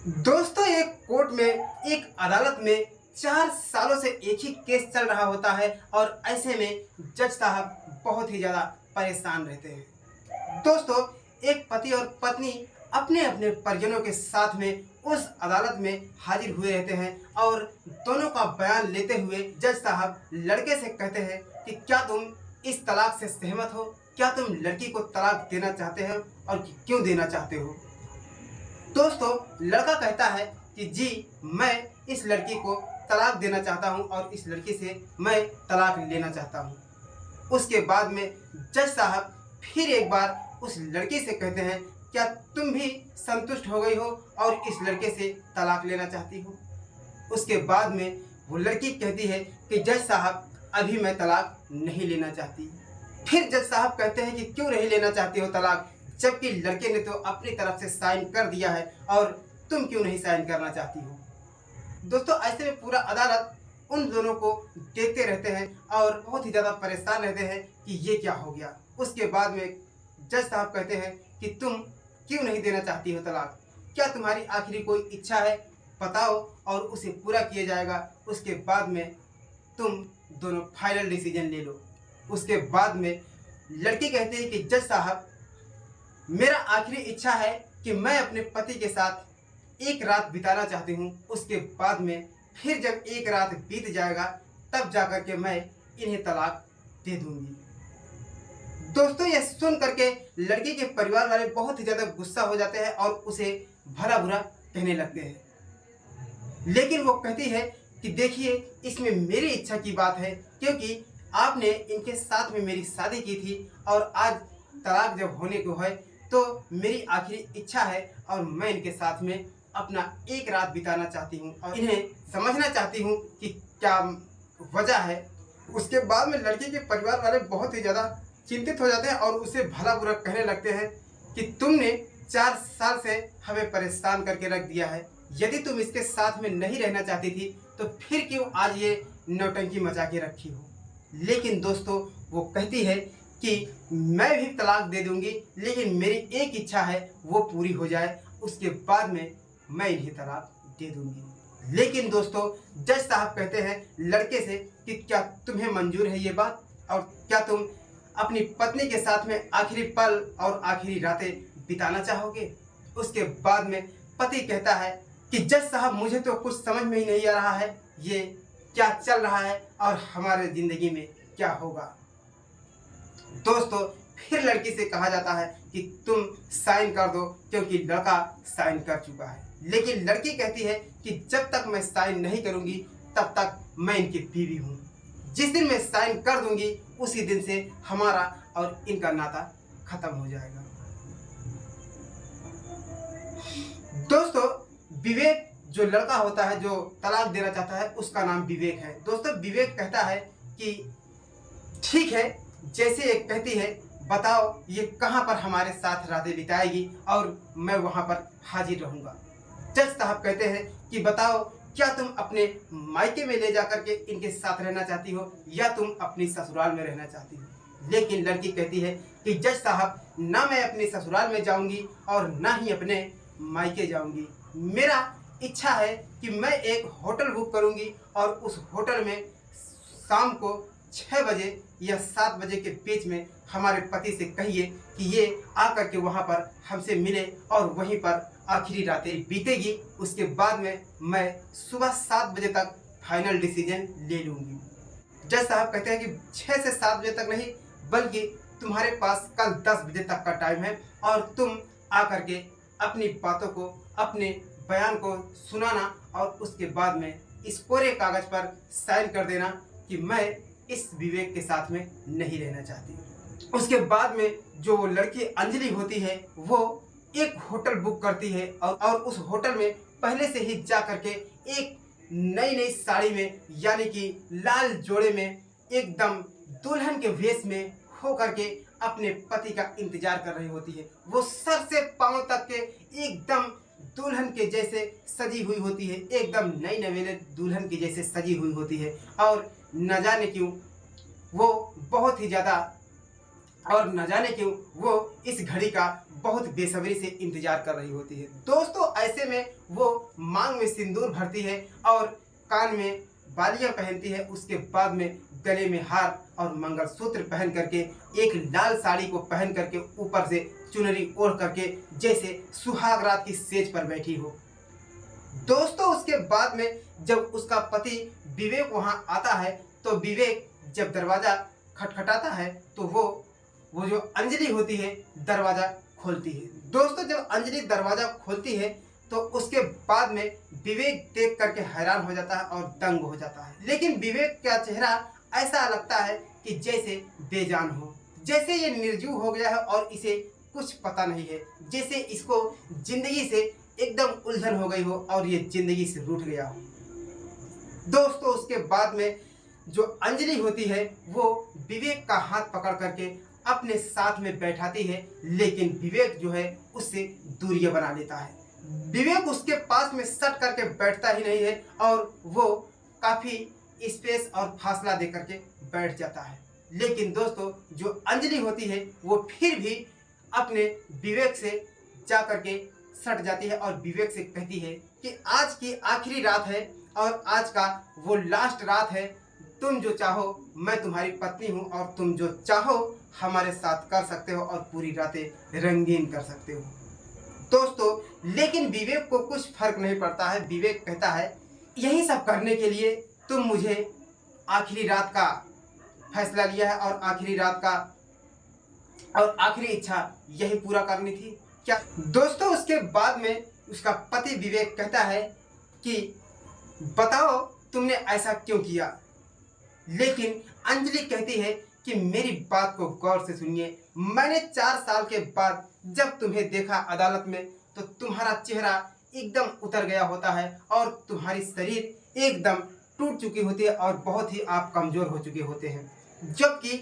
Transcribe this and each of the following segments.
दोस्तों, एक कोर्ट में, एक अदालत में 4 सालों से एक ही केस चल रहा होता है और ऐसे में जज साहब बहुत ही ज़्यादा परेशान रहते हैं। दोस्तों, एक पति और पत्नी अपने अपने परिजनों के साथ में उस अदालत में हाजिर हुए रहते हैं और दोनों का बयान लेते हुए जज साहब लड़के से कहते हैं कि क्या तुम इस तलाक से सहमत हो? क्या तुम लड़की को तलाक देना चाहते हो और क्यों देना चाहते हो? दोस्तों, लड़का कहता है कि जी, मैं इस लड़की को तलाक देना चाहता हूं और इस लड़की से मैं तलाक लेना चाहता हूं। उसके बाद में जज साहब फिर एक बार उस लड़की से कहते हैं, क्या तुम भी संतुष्ट हो गई हो और इस लड़के से तलाक लेना चाहती हो? उसके बाद में वो लड़की कहती है कि जज साहब, अभी मैं तलाक नहीं लेना चाहती। फिर जज साहब कहते हैं कि क्यों नहीं लेना चाहती हो तलाक, जबकि लड़के ने तो अपनी तरफ से साइन कर दिया है और तुम क्यों नहीं साइन करना चाहती हो? दोस्तों, ऐसे में पूरा अदालत उन दोनों को देखते रहते हैं और बहुत ही ज़्यादा परेशान रहते हैं कि ये क्या हो गया। उसके बाद में जज साहब कहते हैं कि तुम क्यों नहीं देना चाहती हो तलाक? क्या तुम्हारी आखिरी कोई इच्छा है? बताओ और उसे पूरा किया जाएगा। उसके बाद में तुम दोनों फाइनल डिसीजन ले लो। उसके बाद में लड़की कहती है कि जज साहब, मेरा आखिरी इच्छा है कि मैं अपने पति के साथ एक रात बिताना चाहती हूँ। उसके बाद में फिर जब एक रात बीत जाएगा तब जाकर के मैं इन्हें तलाक दे दूंगी। दोस्तों, यह सुन करके लड़की के परिवार वाले बहुत ही ज़्यादा गुस्सा हो जाते हैं और उसे भला बुरा कहने लगते हैं। लेकिन वो कहती है कि देखिए, इसमें मेरी इच्छा की बात है, क्योंकि आपने इनके साथ में मेरी शादी की थी और आज तलाक जब होने को है तो मेरी आखिरी इच्छा है और मैं इनके साथ में अपना एक रात बिताना चाहती हूँ और इन्हें समझना चाहती हूँ कि क्या वजह है। उसके बाद में लड़की के परिवार वाले बहुत ही ज़्यादा चिंतित हो जाते हैं और उसे भला बुरा कहने लगते हैं कि तुमने 4 साल से हमें परेशान करके रख दिया है। यदि तुम इसके साथ में नहीं रहना चाहती थी तो फिर क्यों आज ये नौटंकी मचा के रखी हो? लेकिन दोस्तों, वो कहती है कि मैं भी तलाक दे दूंगी, लेकिन मेरी एक इच्छा है वो पूरी हो जाए, उसके बाद में मैं इन्हें तलाक दे दूंगी। लेकिन दोस्तों, जज साहब कहते हैं लड़के से कि क्या तुम्हें मंजूर है ये बात और क्या तुम अपनी पत्नी के साथ में आखिरी पल और आखिरी रातें बिताना चाहोगे? उसके बाद में पति कहता है कि जज साहब, मुझे तो कुछ समझ में ही नहीं आ रहा है ये क्या चल रहा है और हमारे ज़िंदगी में क्या होगा। दोस्तों, फिर लड़की से कहा जाता है कि तुम साइन कर दो, क्योंकि लड़का साइन कर चुका है। लेकिन लड़की कहती है कि जब तक मैं साइन नहीं करूंगी तब तक मैं इनकी बीवी हूँ। जिस दिन मैं साइन कर दूंगी उसी दिन से हमारा और इनका नाता खत्म हो जाएगा। दोस्तों, विवेक जो लड़का होता है जो तलाक देना चाहता है, उसका नाम विवेक है। दोस्तों, विवेक कहता है कि ठीक है, जैसे एक कहती है, बताओ ये कहाँ पर हमारे साथ रातें बिताएगी और मैं वहाँ पर हाजिर रहूँगा। जज साहब कहते हैं कि बताओ, क्या तुम अपने मायके में ले जाकर के इनके साथ रहना चाहती हो या तुम अपनी ससुराल में रहना चाहती हो? लेकिन लड़की कहती है कि जज साहब, ना मैं अपने ससुराल में जाऊँगी और ना ही अपने मायके जाऊँगी। मेरा इच्छा है कि मैं एक होटल बुक करूँगी और उस होटल में शाम को 6 बजे या 7 बजे के बीच में हमारे पति से कहिए कि ये आकर के वहाँ पर हमसे मिले और वहीं पर आखिरी रातें बीतेगी। उसके बाद में मैं सुबह 7 बजे तक फाइनल डिसीजन ले लूँगी। जज साहब कहते हैं कि 6 से 7 बजे तक नहीं, बल्कि तुम्हारे पास कल 10 बजे तक का टाइम है और तुम आकर के अपनी बातों को, अपने बयान को सुनाना और उसके बाद में इस कोरे कागज़ पर साइन कर देना कि मैं इस विवेक के साथ में नहीं रहना चाहती। उसके बाद में जो वो लड़की अंजलि होती है वो एक होटल बुक करती है और उस होटल में पहले से ही जा करके एक नई नई साड़ी में, यानी कि लाल जोड़े में, एकदम दुल्हन के वेश में हो करके अपने पति का इंतजार कर रही होती है। वो सर से पांव तक के एकदम दुल्हन के जैसे सजी हुई होती है, एकदम नई नवेले दुल्हन की जैसे सजी हुई होती है और न जाने क्यों वो बहुत ही ज़्यादा और न जाने क्यों वो इस घड़ी का बहुत बेसब्री से इंतजार कर रही होती है। दोस्तों ऐसे में वो मांग में सिंदूर भरती है और कान में बालियां पहनती है। उसके बाद में गले में हार और मंगलसूत्र पहन करके एक लाल साड़ी को पहन करके ऊपर से चुनरी ओढ़ करके जैसे सुहाग रात की सेज पर बैठी हो। दोस्तों उसके बाद में जब उसका पति विवेक वहां आता है तो विवेक जब दरवाजा खटखटाता है तो वो जो अंजलि होती है दरवाजा खोलती है। दोस्तों जब अंजलि दरवाजा खोलती है तो उसके बाद में विवेक देख करके हैरान हो जाता है और दंग हो जाता है। लेकिन विवेक का चेहरा ऐसा लगता है कि जैसे बेजान हो, जैसे ये निर्जीव हो गया है और इसे कुछ पता नहीं है, जैसे इसको जिंदगी से एकदम उलझन हो गई हो और ये जिंदगी से रूठ गया हो। दोस्तों उसके बाद में जो अंजलि होती है वो विवेक का हाथ पकड़ करके अपने साथ में बैठाती है, लेकिन विवेक जो है उससे दूरियां बना लेता है। विवेक उसके पास में सट करके बैठता ही नहीं है और वो काफी स्पेस और फासला दे करके बैठ जाता है। लेकिन दोस्तों जो अंजलि होती है वो फिर भी अपने विवेक से जा करके सट जाती है और विवेक से कहती है कि आज की आखिरी रात है और आज का वो लास्ट रात है। तुम जो चाहो मैं तुम्हारी पत्नी हूँ और तुम जो चाहो हमारे साथ कर सकते हो और पूरी रातें रंगीन कर सकते हो। दोस्तों लेकिन विवेक को कुछ फर्क नहीं पड़ता है। विवेक कहता है यही सब करने के लिए तुम मुझे आखिरी रात का फैसला लिया है और आखिरी रात का और आखिरी इच्छा यही पूरा करनी थी क्या? दोस्तों उसके बाद में उसका पति विवेक कहता है कि बताओ तुमने ऐसा क्यों किया। लेकिन अंजलि कहती है कि मेरी बात को गौर से सुनिए, मैंने 4 साल के बाद जब तुम्हें देखा अदालत में तो तुम्हारा चेहरा एकदम उतर गया होता है और तुम्हारी शरीर एकदम टूट चुकी होती है और बहुत ही आप कमज़ोर हो चुके होते हैं। जबकि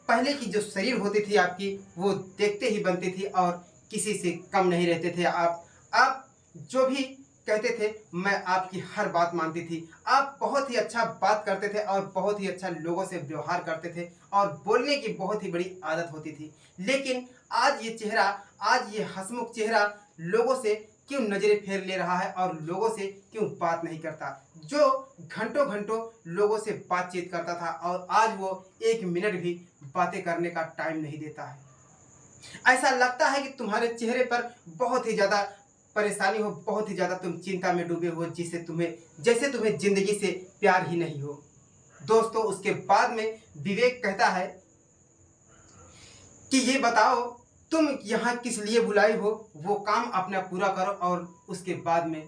पहले की जो शरीर होती थी आपकी वो देखते ही बनती थी और किसी से कम नहीं रहते थे आप जो भी कहते थे मैं आपकी हर बात मानती थी। आप बहुत ही अच्छा बात करते थे और बहुत ही अच्छा लोगों से व्यवहार करते थे और बोलने की बहुत ही बड़ी आदत होती थी। लेकिन आज ये चेहरा, आज ये हंसमुख चेहरा लोगों से क्यों नजरें फेर ले रहा है और लोगों से क्यों बात नहीं करता। जो घंटों घंटों लोगों से बातचीत करता था और आज वो 1 मिनट भी बातें करने का टाइम नहीं देता है। ऐसा लगता है कि तुम्हारे चेहरे पर बहुत ही ज़्यादा परेशानी हो, बहुत ही ज़्यादा तुम चिंता में डूबे हो, जैसे तुम्हें जिंदगी से प्यार ही नहीं हो। दोस्तों उसके बाद में विवेक कहता है कि ये बताओ तुम यहाँ किस लिए बुलाई हो, वो काम अपना पूरा करो और उसके बाद में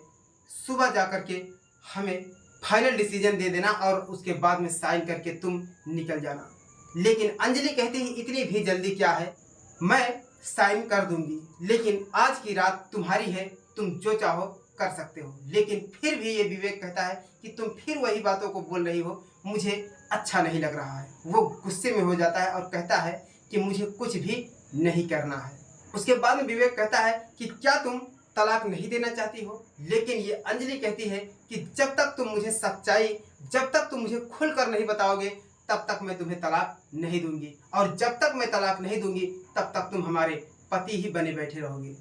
सुबह जा कर के हमें फाइनल डिसीजन दे देना और उसके बाद में साइन करके तुम निकल जाना। लेकिन अंजलि कहती है इतनी भी जल्दी क्या है, मैं साइन कर दूंगी, लेकिन आज की रात तुम्हारी है, तुम जो चाहो कर सकते हो। लेकिन फिर भी ये विवेक कहता है कि तुम फिर वही बातों को बोल रही हो, मुझे अच्छा नहीं लग रहा है। वो गुस्से में हो जाता है और कहता है कि मुझे कुछ भी नहीं करना है। उसके बाद में विवेक कहता है कि क्या तुम तलाक नहीं देना चाहती हो। लेकिन ये अंजलि कहती है कि जब तक तुम मुझे सच्चाई, जब तक तुम मुझे खुलकर नहीं बताओगे तब तक मैं तुम्हें तलाक नहीं दूंगी और जब तक मैं तलाक नहीं दूंगी तब तक तुम हमारे पति ही बने बैठे रहोगे।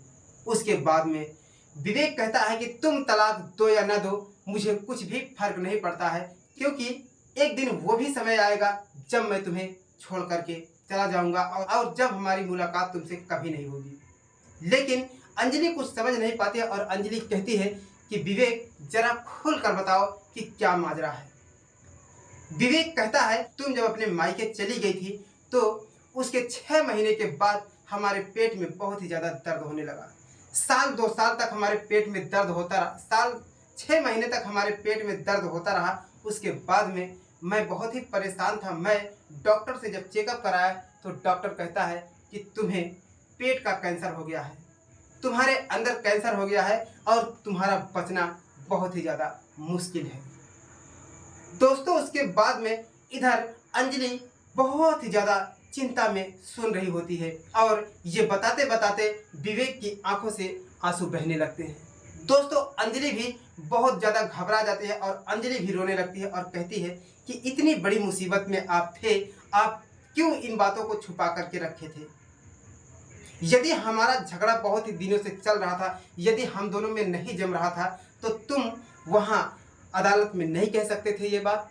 उसके बाद में विवेक कहता है कि तुम तलाक दो या न दो मुझे कुछ भी फर्क नहीं पड़ता है, क्योंकि एक दिन वो भी समय आएगा जब मैं तुम्हें छोड़ करके चला जाऊंगा और जब हमारी मुलाकात तुमसे कभी नहीं होगी। लेकिन अंजलि कुछ समझ नहीं पाती है और अंजलि कहती है कि विवेक जरा खुल कर बताओ कि क्या माजरा है। विवेक कहता है तुम जब अपने मायके चली गई थी तो उसके 6 महीने के बाद हमारे पेट में बहुत ही ज़्यादा दर्द होने लगा। 1-2 साल तक हमारे पेट में दर्द होता रहा, 6 महीने तक हमारे पेट में दर्द होता रहा। उसके बाद में मैं बहुत ही परेशान था। मैं डॉक्टर से जब चेकअप कराया तो डॉक्टर कहता है कि तुम्हें पेट का कैंसर हो गया है, तुम्हारे अंदर कैंसर हो गया है और तुम्हारा बचना बहुत ही ज़्यादा मुश्किल है। दोस्तों उसके बाद में इधर अंजलि बहुत ही ज़्यादा चिंता में सुन रही होती है और ये बताते बताते विवेक की आंखों से आंसू बहने लगते हैं। दोस्तों अंजलि भी बहुत ज़्यादा घबरा जाती है और अंजलि भी रोने लगती है और कहती है कि इतनी बड़ी मुसीबत में आप थे, आप क्यों इन बातों को छुपा करके रखे थे। यदि हमारा झगड़ा बहुत ही दिनों से चल रहा था, यदि हम दोनों में नहीं जम रहा था, तो तुम वहाँ अदालत में नहीं कह सकते थे ये बात।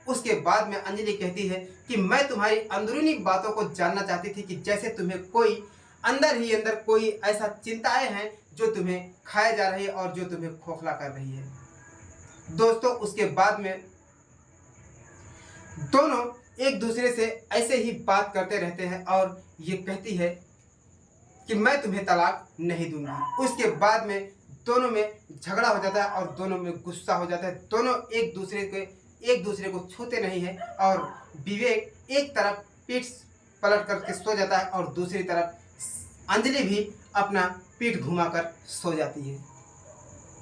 उसके बाद में अंजलि कहती है कि मैं तुम्हारी अंदरूनी बातों को जानना चाहती थी, कि जैसे तुम्हें कोई अंदर ही अंदर कोई ऐसा चिंताएं हैं जो तुम्हें खाए जा रही है और जो तुम्हें खोखला कर रही है। दोस्तों, उसके बाद में दोनों एक दूसरे से ऐसे ही बात करते रहते हैं और ये कहती है कि मैं तुम्हें तलाक नहीं दूंगी। उसके बाद में दोनों में झगड़ा हो जाता है और दोनों में गुस्सा हो जाता है। दोनों एक दूसरे को छूते नहीं हैं और विवेक एक तरफ पीठ पलट करके सो जाता है और दूसरी तरफ अंजलि भी अपना पीठ घुमाकर सो जाती है।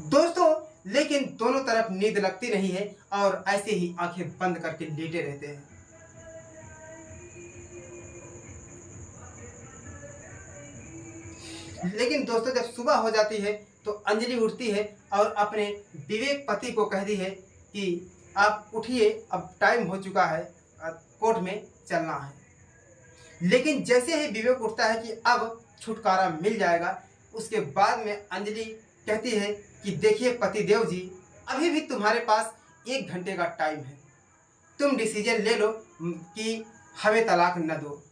दोस्तों, लेकिन दोनों तरफ नींद लगती नहीं है और ऐसे ही आंखें बंद करके लेटे रहते हैं। लेकिन दोस्तों, जब सुबह हो जाती है तो अंजलि उठती है और अपने विवेक पति को कहती है कि आप उठिए, अब टाइम हो चुका है, कोर्ट में चलना है। लेकिन जैसे ही विवेक उठता है कि अब छुटकारा मिल जाएगा, उसके बाद में अंजलि कहती है कि देखिए पतिदेव जी, अभी भी तुम्हारे पास 1 घंटे का टाइम है, तुम डिसीजन ले लो कि हमें तलाक न दो।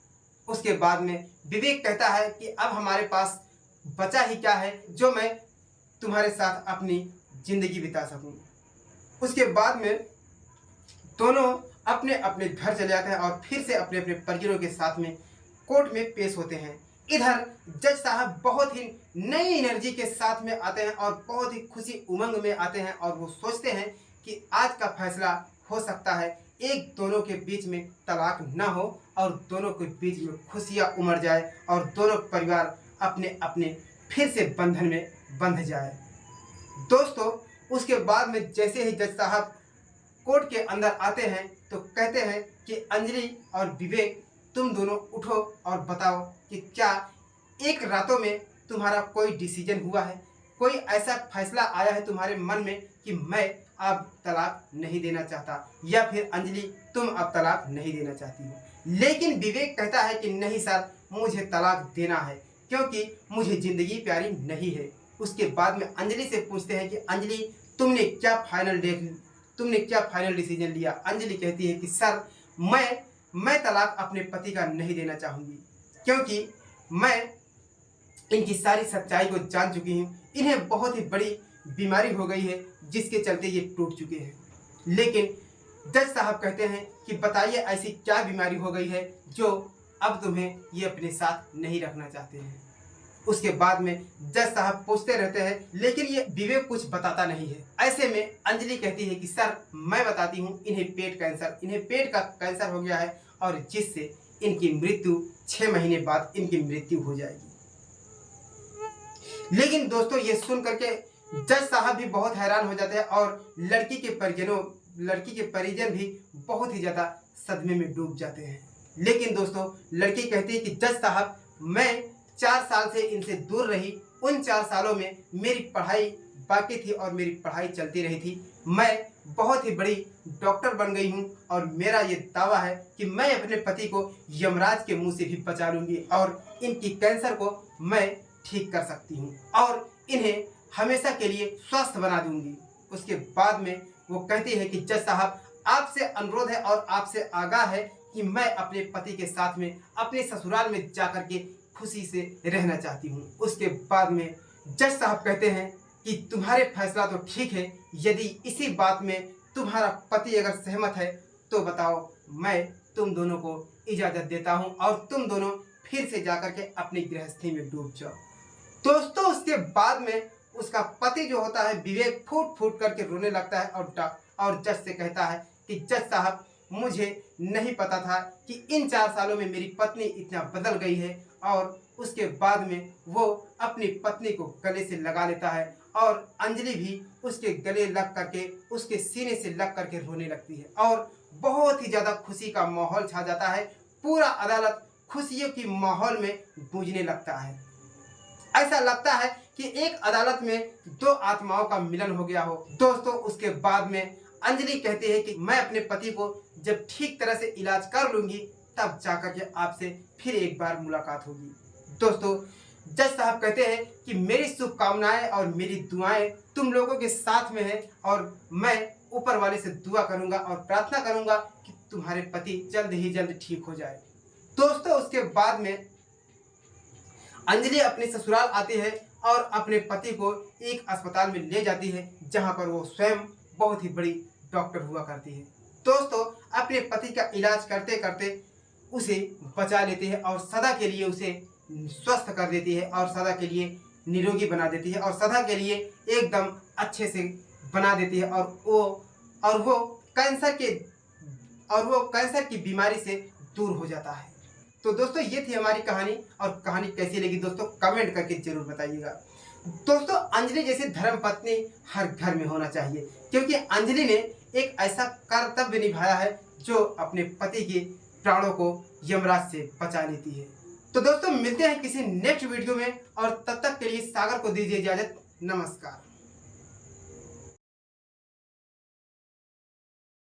उसके बाद में विवेक कहता है कि अब हमारे पास बचा ही क्या है जो मैं तुम्हारे साथ अपनी ज़िंदगी बिता सकूं। उसके बाद में दोनों अपने अपने घर चले जाते हैं और फिर से अपने अपने परिजनों के साथ में कोर्ट में पेश होते हैं। इधर जज साहब बहुत ही नई एनर्जी के साथ में आते हैं और बहुत ही खुशी उमंग में आते हैं और वो सोचते हैं कि आज का फैसला हो सकता है, एक दोनों के बीच में तलाक ना हो और दोनों के बीच में खुशियाँ उमड़ जाए और दोनों परिवार अपने अपने फिर से बंधन में बंध जाए। दोस्तों, उसके बाद में जैसे ही जज साहब कोर्ट के अंदर आते हैं तो कहते हैं कि अंजलि और विवेक, तुम दोनों उठो और बताओ कि क्या एक रातों में तुम्हारा कोई डिसीजन हुआ है, कोई ऐसा फैसला आया है तुम्हारे मन में कि मैं अब तलाक नहीं देना चाहता, या फिर अंजलि तुम अब तलाक नहीं देना चाहती हो। लेकिन विवेक कहता है कि नहीं सर, मुझे तलाक देना है क्योंकि मुझे ज़िंदगी प्यारी नहीं है। उसके बाद में अंजलि से पूछते हैं कि अंजलि, तुमने क्या फाइनल डिसीजन लिया। अंजलि कहती है कि सर, मैं तलाक अपने पति का नहीं देना चाहूँगी क्योंकि मैं इनकी सारी सच्चाई को जान चुकी हूँ। इन्हें बहुत ही बड़ी बीमारी हो गई है जिसके चलते ये टूट चुके हैं। लेकिन जज साहब कहते हैं कि बताइए ऐसी क्या बीमारी हो गई है जो अब तुम्हें ये अपने साथ नहीं रखना चाहते हैं। उसके बाद में जज साहब पूछते रहते हैं लेकिन ये विवेक कुछ बताता नहीं है। ऐसे में अंजलि कहती है कि सर, मैं बताती हूँ, इन्हें पेट का कैंसर हो गया है और जिससे इनकी मृत्यु 6 महीने बाद इनकी मृत्यु हो जाएगी। लेकिन दोस्तों, ये सुन करके जज साहब भी बहुत हैरान हो जाते हैं और लड़की के परिजन भी बहुत ही ज़्यादा सदमे में डूब जाते हैं। लेकिन दोस्तों, लड़की कहती है कि जज साहब, मैं 4 साल से इनसे दूर रही, उन 4 सालों में मेरी पढ़ाई बाकी थी और मेरी पढ़ाई चलती रही थी। मैं बहुत ही बड़ी डॉक्टर बन गई हूँ और मेरा ये दावा है कि मैं अपने पति को यमराज के मुंह से भी बचा लूँगी और इनकी कैंसर को मैं ठीक कर सकती हूँ और इन्हें हमेशा के लिए स्वस्थ बना दूँगी। उसके बाद में वो कहती है कि जज साहब, आपसे अनुरोध है और आपसे आगाह है कि मैं अपने पति के साथ में अपने ससुराल में जाकर के खुशी से रहना चाहती हूँ। उसके बाद में जज साहब कहते हैं कि तुम्हारे फैसला तो ठीक है, यदि इसी बात में तुम्हारा पति अगर सहमत है तो बताओ, मैं तुम दोनों को इजाज़त देता हूँ और तुम दोनों फिर से जाकर के अपनी गृहस्थी में डूब जाओ। दोस्तों, उसके बाद में उसका पति जो होता है विवेक फूट फूट करके रोने लगता है और जज से कहता है कि जज साहब, मुझे नहीं पता था कि इन 4 सालों में मेरी पत्नी इतना बदल गई है। और उसके बाद में वो अपनी पत्नी को गले से लगा लेता है और अंजलि भी उसके गले लग करके उसके सीने से लग करके रोने लगती है और बहुत ही ज़्यादा खुशी का माहौल छा जाता है। पूरा अदालत खुशियों की माहौल में गूंजने लगता है। ऐसा लगता है कि एक अदालत में 2 आत्माओं का मिलन हो गया हो। दोस्तों, उसके बाद में अंजलि कहती है कि मैं अपने पति को जब ठीक तरह से इलाज कर लूँगी तब जाकर के आपसे फिर एक बार मुलाकात होगी। दोस्तों, जज साहब कहते हैं कि मेरी शुभकामनाएं और मेरी दुआएं तुम लोगों के साथ में है और मैं ऊपर वाले से दुआ करूंगा और प्रार्थना करूंगा कि तुम्हारे पति जल्द ही जल्द ठीक हो जाए। दोस्तों, उसके बाद में अंजलि अपने ससुराल आती है और अपने पति को एक अस्पताल में ले जाती है जहां पर वो स्वयं बहुत ही बड़ी डॉक्टर हुआ करती है। दोस्तों, अपने पति का इलाज करते करते उसे बचा लेती है और सदा के लिए उसे स्वस्थ कर देती है और सदा के लिए निरोगी बना देती है और सदा के लिए एकदम अच्छे से बना देती है और वो कैंसर की बीमारी से दूर हो जाता है। तो दोस्तों, ये थी हमारी कहानी और कहानी कैसी लगी दोस्तों कमेंट करके जरूर बताइएगा। दोस्तों, अंजलि जैसी धर्मपत्नी हर घर में होना चाहिए क्योंकि अंजलि ने एक ऐसा कर्तव्य निभाया है जो अपने पति के प्राणों को यमराज से बचा लेती है। तो दोस्तों, मिलते हैं किसी नेक्स्ट वीडियो में और तब तक के लिए सागर को दीजिए इजाजत। नमस्कार।